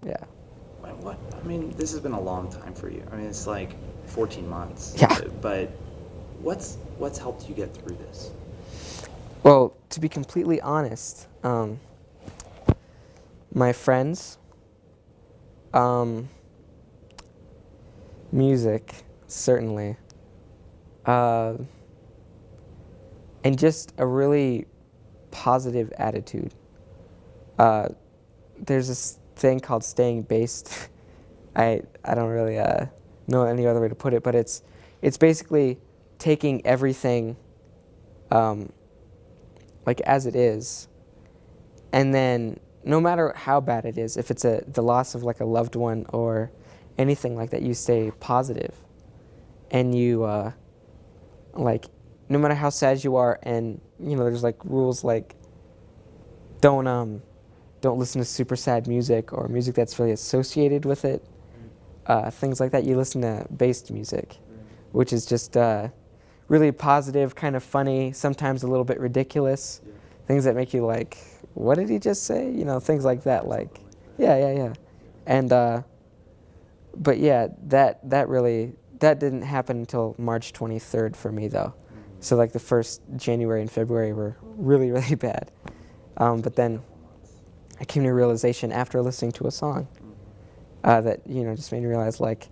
Yeah. What? I mean, this has been a long time for you. I mean, it's like 14 months. Yeah. But what's helped you get through this? Well, to be completely honest, my friends, um, music, certainly, uh, and just a really positive attitude. There's this thing called staying based. I don't really know any other way to put it, but it's basically taking everything like as it is, and then no matter how bad it is, if it's the loss of like a loved one or anything like that, you stay positive, and you like no matter how sad you are, and there's like rules like don't listen to super sad music or music that's really associated with it. Things like that. You listen to based music, which is just really positive, kind of funny, sometimes a little bit ridiculous. Yeah. Things that make you like, what did he just say? Things like that. Like, yeah. And but yeah, that didn't happen until March 23rd for me though. So like the first January and February were really, really bad. But then I came to a realization after listening to a song that just made me realize like,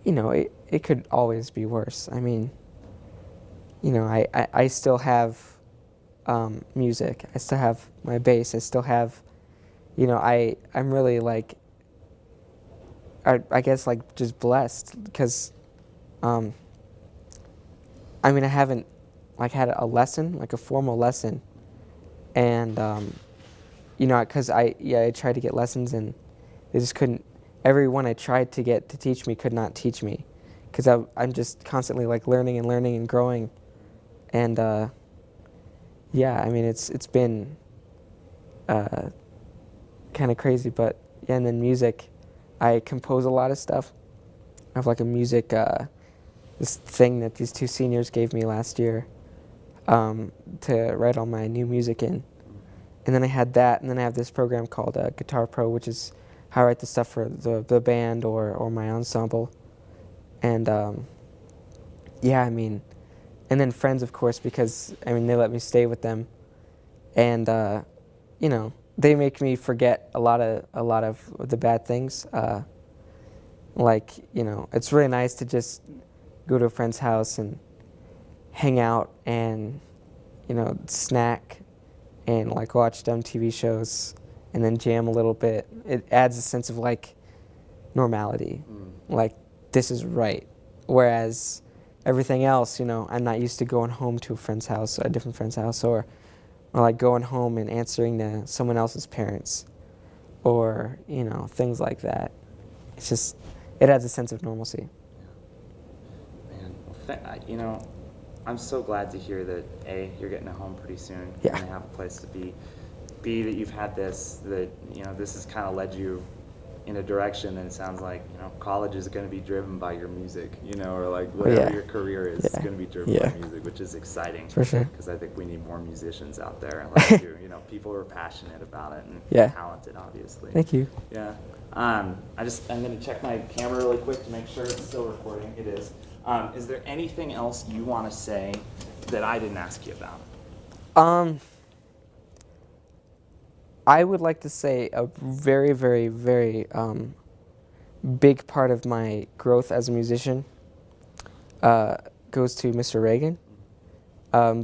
it could always be worse. I mean, I still have music. I still have my bass. I still have, I'm really like, I guess like just blessed because, I mean, I haven't like had a lesson, like a formal lesson, and because I tried to get lessons and they just couldn't. Everyone I tried to get to teach me could not teach me, because I'm just constantly like learning and growing, and yeah, I mean it's been kind of crazy, but yeah, and then music, I compose a lot of stuff. I have like a music this thing that these two seniors gave me last year to write all my new music in. And then I had that, and then I have this program called Guitar Pro, which is how I write the stuff for the band or my ensemble. And yeah, I mean, and then friends, of course, because I mean they let me stay with them, and they make me forget a lot of the bad things. Like it's really nice to just go to a friend's house and hang out and snack and like watch dumb TV shows and then jam a little bit. It adds a sense of like normality, like this is right. Whereas everything else, I'm not used to going home to a friend's house, a different friend's house, or like going home and answering to someone else's parents, or things like that. It's just it adds a sense of normalcy. Man, well, I'm so glad to hear that you're getting a home pretty soon. Yeah. And have a place to be. B, that you've had this, that this has kind of led you in a direction, and it sounds like college is going to be driven by your music, or like whatever your career is going to be driven by music, which is exciting. For sure. Because I think we need more musicians out there like you. People who are passionate about it and talented, obviously. Thank you. Yeah. I'm going to check my camera really quick to make sure it's still recording. It is. Is there anything else you want to say that I didn't ask you about? I would like to say a very, very, very big part of my growth as a musician goes to Mr. Reagan,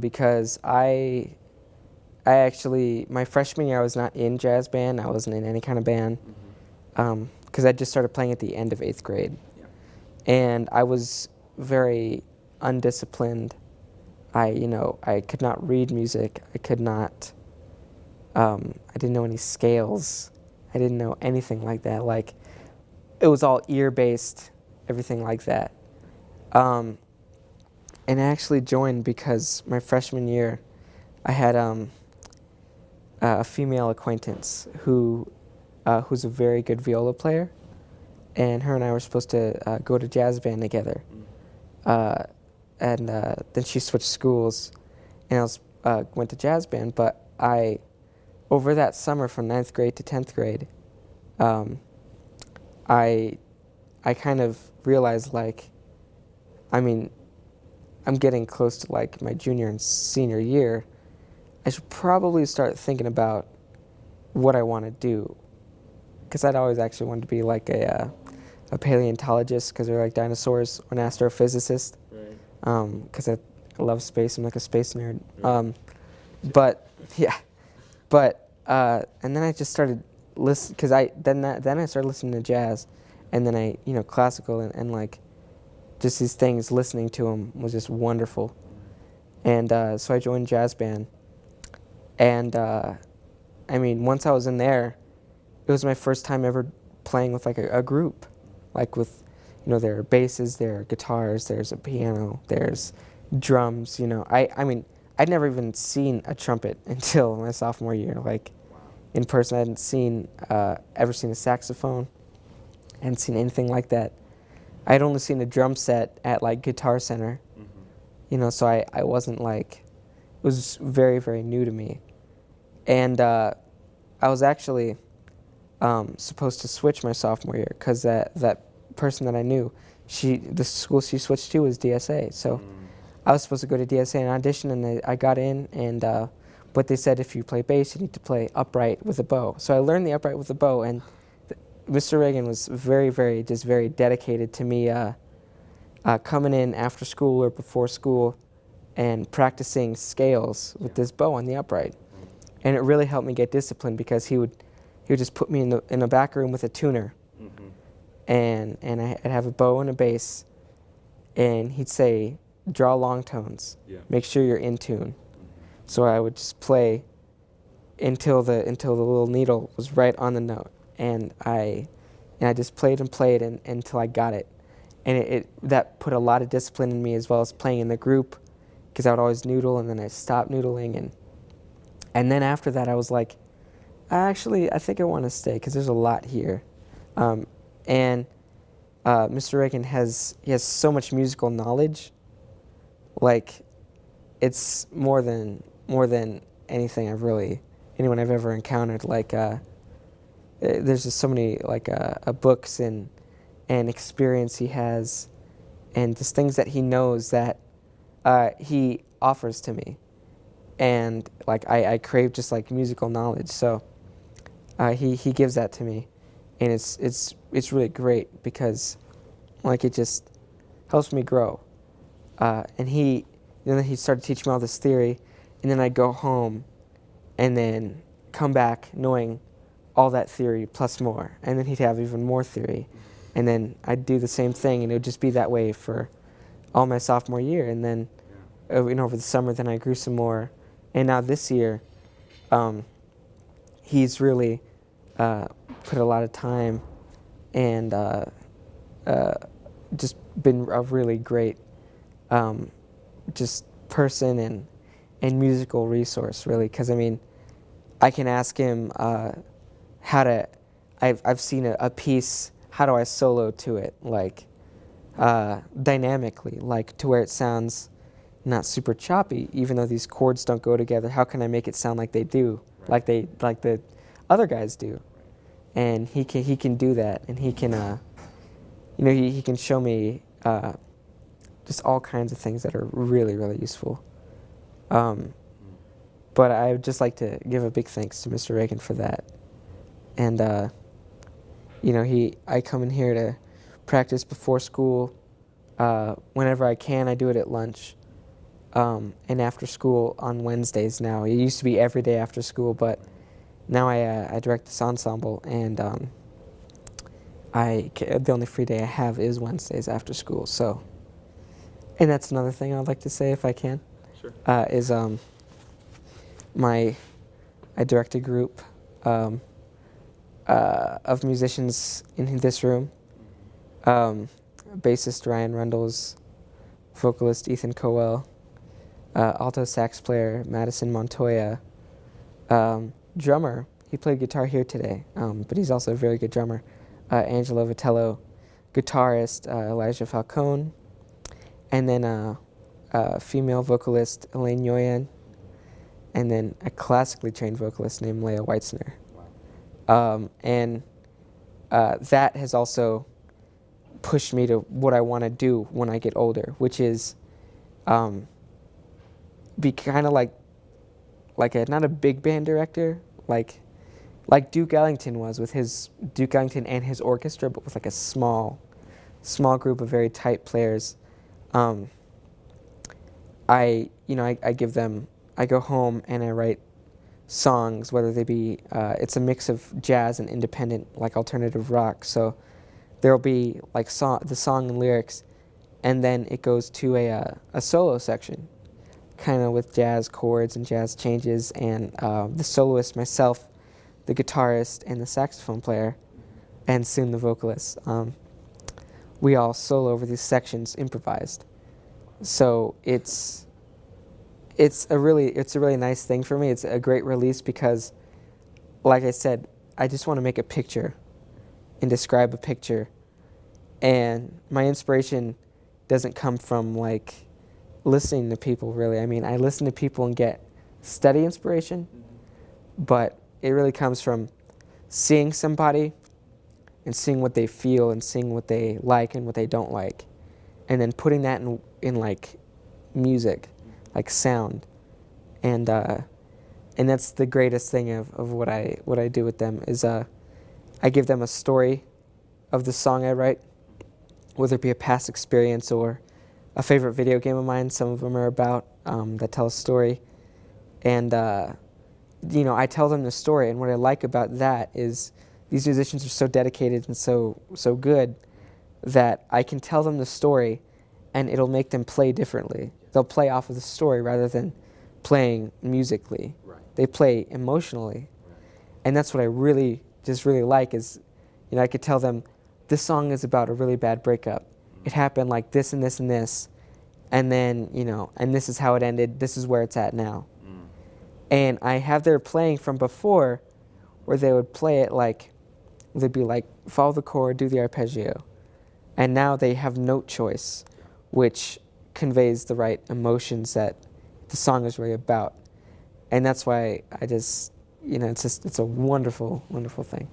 because I actually, my freshman year I was not in jazz band. I wasn't in any kind of band, because I just started playing at the end of 8th grade. Yeah. And I was very undisciplined. I could not read music. I could not... I didn't know any scales. I didn't know anything like that. Like, it was all ear-based, everything like that. And I actually joined because my freshman year, I had a female acquaintance who's a very good viola player, and her and I were supposed to go to jazz band together. And then she switched schools, and I went to jazz band, but over that summer from 9th grade to 10th grade, I kind of realized, like, I mean, I'm getting close to like my junior and senior year. I should probably start thinking about what I want to do, because I'd always actually wanted to be like a paleontologist, because they're like dinosaurs, or an astrophysicist, Right. because I love space. I'm like a space nerd. Right. But yeah, but and then I just started listen, because then I started listening to jazz, and then classical, and like just these things. Listening to them was just wonderful, and so I joined jazz band, and I mean, once I was in there, it was my first time ever playing with like a group, like with, there are basses, there are guitars, there's a piano, there's drums. I mean, I'd never even seen a trumpet until my sophomore year, like Wow. in person. I hadn't ever seen a saxophone, I hadn't seen anything like that. I had only seen a drum set at like Guitar Center, Mm-hmm. so I wasn't like, it was very, very new to me. And I was actually supposed to switch my sophomore year, because that person that I knew, the school she switched to was DSA. So I was supposed to go to DSA and audition, and I got in, and but they said if you play bass, you need to play upright with a bow. So I learned the upright with a bow, and Mr. Reagan was very, very, just very dedicated to me coming in after school or before school and practicing scales with this bow on the upright. And it really helped me get disciplined, because he would just put me in a back room with a tuner, Mm-hmm. and I'd have a bow and a bass, and he'd say, draw long tones, Yeah. make sure you're in tune. So I would just play until the little needle was right on the note, and I just played and played until I got it. And that put a lot of discipline in me, as well as playing in the group, because I would always noodle, and then I stopped noodling, and then after that I was like, I think I want to stay, because there's a lot here. And Mr. Reagan has so much musical knowledge, like it's more than anything anyone I've ever encountered. Like there's just so many like books and experience he has, and just things that he knows that he offers to me, and like I crave just like musical knowledge. So he gives that to me, and it's really great, because like it just helps me grow. And he started teaching me all this theory, and then I'd go home, and then come back knowing all that theory plus more, and then he'd have even more theory, and then I'd do the same thing, and it would just be that way for all my sophomore year. And then over the summer, then I grew some more, and now this year, he's really put a lot of time, and just been a really great just person and musical resource, really, because I mean, I can ask him how to. I've seen a piece. How do I solo to it, like dynamically, like to where it sounds not super choppy, even though these chords don't go together? How can I make it sound like they do, like the other guys do? And he can do that, and he can he can show me just all kinds of things that are really, really useful. But I would just like to give a big thanks to Mr. Reagan for that. And I come in here to practice before school. Whenever I can, I do it at lunch, and after school on Wednesdays now. It used to be every day after school, but now I direct this ensemble, and the only free day I have is Wednesdays after school. So, and that's another thing I'd like to say, if I can. Sure. Is I direct a group of musicians in this room. Bassist Ryan Rundles, vocalist Ethan Coel, alto sax player Madison Montoya, drummer, he played guitar here today, but he's also a very good drummer, Angelo Vitello, guitarist Elijah Falcone, and then a female vocalist Elaine Nguyen, and then a classically trained vocalist named Leah Weitzner. Wow. And that has also pushed me to what I want to do when I get older, which is be kind of like a not a big band director, like Duke Ellington was with his Duke Ellington and his orchestra, but with like a small group of very tight players. I give them, I go home and I write songs, whether they be, it's a mix of jazz and independent, like alternative rock. So there'll be like the song and lyrics, and then it goes to a solo section, kind of with jazz chords and jazz changes, and the soloist, myself, the guitarist, and the saxophone player, and soon the vocalist. We all solo over these sections, improvised. So it's a really nice thing for me. It's a great release because, like I said, I just want to make a picture and describe a picture. And my inspiration doesn't come from like listening to people, really. I mean, I listen to people and get steady inspiration, but it really comes from seeing somebody and seeing what they feel and seeing what they like and what they don't like, and then putting that in like music, like sound, and that's the greatest thing of what I do with them is I give them a story of the song I write, whether it be a past experience or a favorite video game of mine. Some of them are about that tell a story, and I tell them the story. And what I like about that is these musicians are so dedicated and so good that I can tell them the story, and it'll make them play differently. They'll play off of the story rather than playing musically. Right. They play emotionally, right. And that's what I really like is, I could tell them, this song is about a really bad breakup. It happened like this and this and this, and then, and this is how it ended. This is where it's at now. And I have their playing from before where they would play it like, they'd be like, follow the chord, do the arpeggio. And now they have note choice, which conveys the right emotions that the song is really about. And that's why I just, it's a wonderful, wonderful thing.